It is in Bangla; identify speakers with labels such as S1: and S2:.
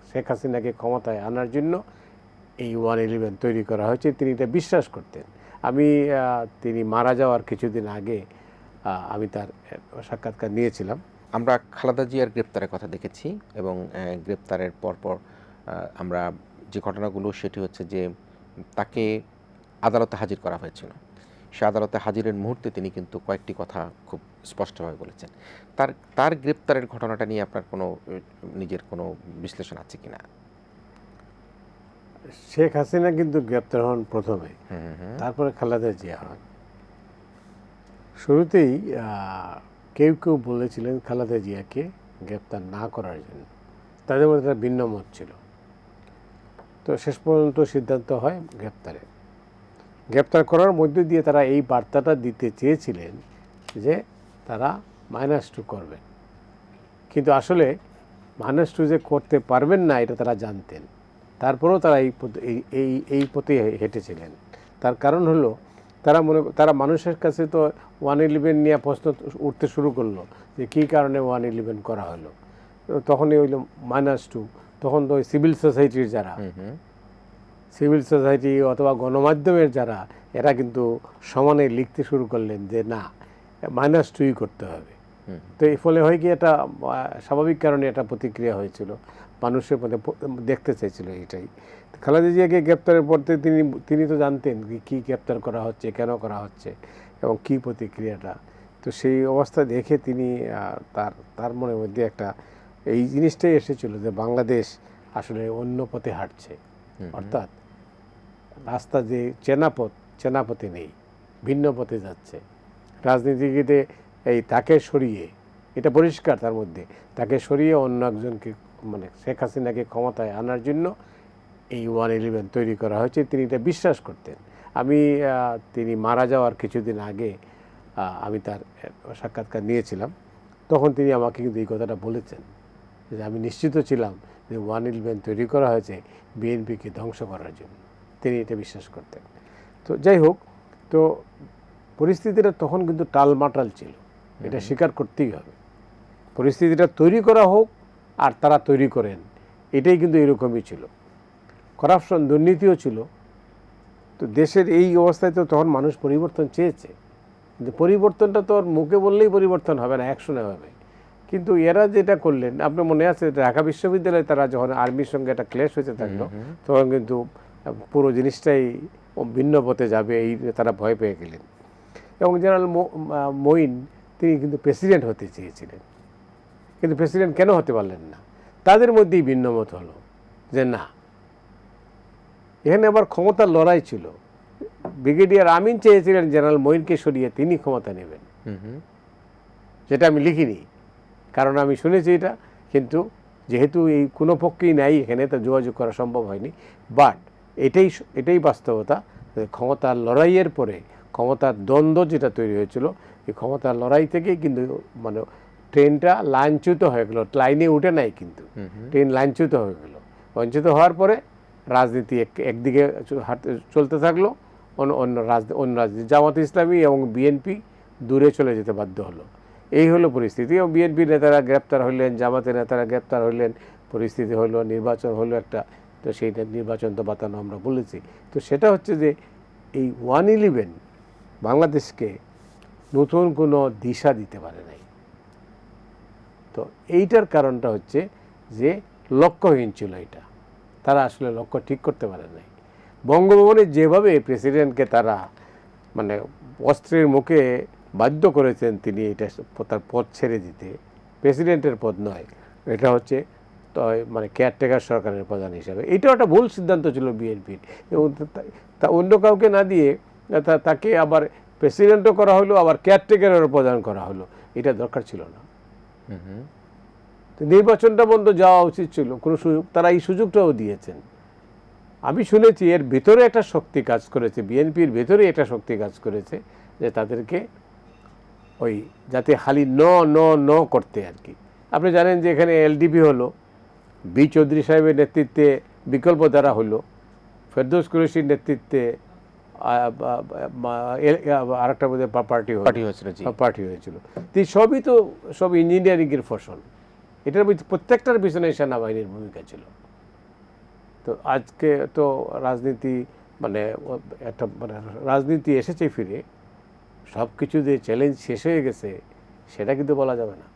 S1: শেখ হাসিনাকে ক্ষমতায় আনার জন্য এই 111 তৈরি করা হয়েছে, তিনি এটা বিশ্বাস করতেন। তিনি মারা যাওয়ার কিছুদিন আগে আমি তার সাক্ষাৎকার নিয়েছিলাম।
S2: আমরা খালেদা জিয়ার গ্রেপ্তারের কথা দেখেছি এবং গ্রেপ্তারের পরপর আমরা যে ঘটনাগুলো সেটি হচ্ছে যে তাকে আদালতে হাজির করা হয়েছিল। সে আদালতে হাজিরের মুহূর্তে তিনি কিন্তু কয়েকটি কথা খুব স্পষ্টভাবে বলেছেন। তার গ্রেপ্তারের ঘটনাটা নিয়ে আপনার কোনো নিজের কোনো বিশ্লেষণ আছে কিনা?
S1: শেখ হাসিনা কিন্তু গ্রেপ্তার হন প্রথমে, তারপরে খালেদা জিয়া হন। শুরুতেই কেউ কেউ বলেছিলেন খালেদা জিয়াকে গ্রেপ্তার না করার জন্য, তাদের মধ্যে একটা ভিন্ন মত ছিল। তো শেষ পর্যন্ত সিদ্ধান্ত হয় গ্রেপ্তার করার মধ্যে দিয়ে তারা এই বার্তাটা দিতে চেয়েছিলেন যে তারা -2 করবেন, কিন্তু আসলে -2 যে করতে পারবেন না এটা তারা জানতেন। তারপরেও তারা এই পথে হেঁটেছিলেন। তার কারণ হলো তারা মানুষের কাছে তো 111 নিয়ে প্রশ্ন উঠতে শুরু করলো যে কী কারণে 111 করা হলো। তখনই হইল -2। তখন তো সিভিল সোসাইটির যারা সিভিল সোসাইটি অথবা গণমাধ্যমের যারা এরা কিন্তু সমানে লিখতে শুরু করলেন যে না, -2 করতে হবে। তো এই ফলে হয় কি, এটা স্বাভাবিক কারণে এটা প্রতিক্রিয়া হয়েছিল, মানুষের মধ্যে দেখতে চাইছিল এটাই। খালেদা জিয়াকে গ্রেপ্তারের পর তিনি তো জানতেন কি গ্রেপ্তার করা হচ্ছে, কেন করা হচ্ছে এবং কি প্রতিক্রিয়াটা। তো সেই অবস্থা দেখে তিনি তার মনের মধ্যে একটা এই জিনিসটাই এসেছিল যে বাংলাদেশ আসলে অন্য পথে হাঁটছে, অর্থাৎ রাস্তা যে চেনা পথে নেই, ভিন্ন পথে যাচ্ছে। রাজনীতিতে তাকে সরিয়ে, এটা পরিষ্কার তার মধ্যে, তাকে সরিয়ে অন্য একজনকে মানে শেখ হাসিনাকে ক্ষমতায় আনার জন্য এই 111 তৈরি করা হয়েছে, তিনি এটা বিশ্বাস করতেন। তিনি মারা যাওয়ার কিছুদিন আগে আমি তার সাক্ষাৎকার নিয়েছিলাম। তখন তিনি আমাকে কিন্তু এই কথাটা বলেছেন যে আমি নিশ্চিত ছিলাম যে 111 তৈরি করা হয়েছে বিএনপিকে ধ্বংস করার জন্য, তিনি এটা বিশ্বাস করতেন। তো যাই হোক, তো পরিস্থিতিটা তখন কিন্তু টালমাটাল ছিল, এটা স্বীকার করতেই হবে। পরিস্থিতিটা তৈরি করা হোক আর তারা তৈরি করেন, এটাই কিন্তু এরকমই ছিল। করাপশন, দুর্নীতিও ছিল। তো দেশের এই অবস্থায় তো তখন মানুষ পরিবর্তন চেয়েছে, কিন্তু পরিবর্তনটা তো মুখে বললেই পরিবর্তন হবে না, অ্যাকশনে হবে। কিন্তু এরা যেটা করলেন, আপনার মনে আছে ঢাকা বিশ্ববিদ্যালয়ে তারা যখন আর্মির সঙ্গে একটা ক্লেশ হয়েছে থাকলো, তখন কিন্তু পুরো জিনিসটাই ভিন্ন পথে যাবে এই তারা ভয় পেয়ে গেলেন। এবং জেনারেল মঈন তিনি কিন্তু প্রেসিডেন্ট হতে চেয়েছিলেন, কিন্তু প্রেসিডেন্ট কেন হতে পারলেন না? তাদের মধ্যেই ভিন্নমত হলো যে না, এখানে আবার ক্ষমতার লড়াই ছিল। ব্রিগেডিয়ার আমিন চেয়েছিলেন জেনারেল মঈনকে সরিয়ে তিনি ক্ষমতা নেবেন, যেটা আমি লিখিনি, কারণ আমি শুনেছি এটা, কিন্তু যেহেতু এই কোনো পক্ষেই নাই এখানে, তো যোগাযোগ করা সম্ভব হয়নি। বাট এটাই বাস্তবতা, ক্ষমতার লড়াইয়ের পরে ক্ষমতার দ্বন্দ্ব যেটা তৈরি হয়েছিল, এই ক্ষমতার লড়াই থেকেই কিন্তু মানে ট্রেনটা লাইনচ্যুত হয়ে গেল, লাইনে উঠে নাই কিন্তু ট্রেন লাইনচ্যুত হয়ে গেল। লাইনচ্যুত হওয়ার পরে রাজনীতি একদিকে চলতে থাকলো, অন্য রাজনীতি জামাত ইসলামী এবং বিএনপি দূরে চলে যেতে বাধ্য হলো। এই হলো পরিস্থিতি। এবং বিএনপির নেতারা গ্রেপ্তার হইলেন, জামাতের নেতারা গ্রেপ্তার হইলেন, পরিস্থিতি হলো, নির্বাচন হলো একটা। তো সেইটা নির্বাচন তো বাতানো আমরা বলেছি। তো সেটা হচ্ছে যে এই 111 বাংলাদেশকে নতুন কোনো দিশা দিতে পারে নাই। তো এইটার কারণটা হচ্ছে যে লক্ষ্যহীন ছিল এটা, তারা আসলে লক্ষ্য ঠিক করতে পারে নাই। বঙ্গভবনে যেভাবে প্রেসিডেন্টকে তারা মানে অস্ত্রের মুখে বাধ্য করেছেন তিনি এটা তার পদ ছেড়ে দিতে, প্রেসিডেন্টের পদ নয়, এটা হচ্ছে তো মানে কেয়ারটেকার সরকারের প্রধান হিসাবে, এটাও একটা ভুল সিদ্ধান্ত ছিল বিএনপির। এবং তা অন্য কাউকে না দিয়ে তাকে আবার প্রেসিডেন্টও করা হলো, আবার কেয়ারটেকারেরও প্রদান করা হলো, এটা দরকার ছিল না। নির্বাচনটা বন্ধ যাওয়া উচিত ছিল, কোনো সুযোগ তারা এই সুযোগটাও দিয়েছেন। আমি শুনেছি এর ভিতরে একটা শক্তি কাজ করেছে, বিএনপির ভেতরে একটা শক্তি কাজ করেছে যে তাদেরকে ওই যাতে খালি ন করতে আর কি। আপনি জানেন যে এখানে এলডিপি হলো, বি চৌধুরী সাহেবের নেতৃত্বে বিকল্প ধারা হলো, ফেরদৌস কুরেশির নেতৃত্বে আরেকটা বোধহয় পার্টি হয়েছিল। সবই তো সব ইঞ্জিনিয়ারিংয়ের ফসল। এটার প্রত্যেকটার পিছনে সেনাবাহিনীর ভূমিকা ছিল। তো আজকে তো রাজনীতি মানে একটা মানে রাজনীতি এসেছে ফিরে, সব কিছু যে চ্যালেঞ্জ শেষ হয়ে গেছে সেটা কিন্তু বলা যাবে না।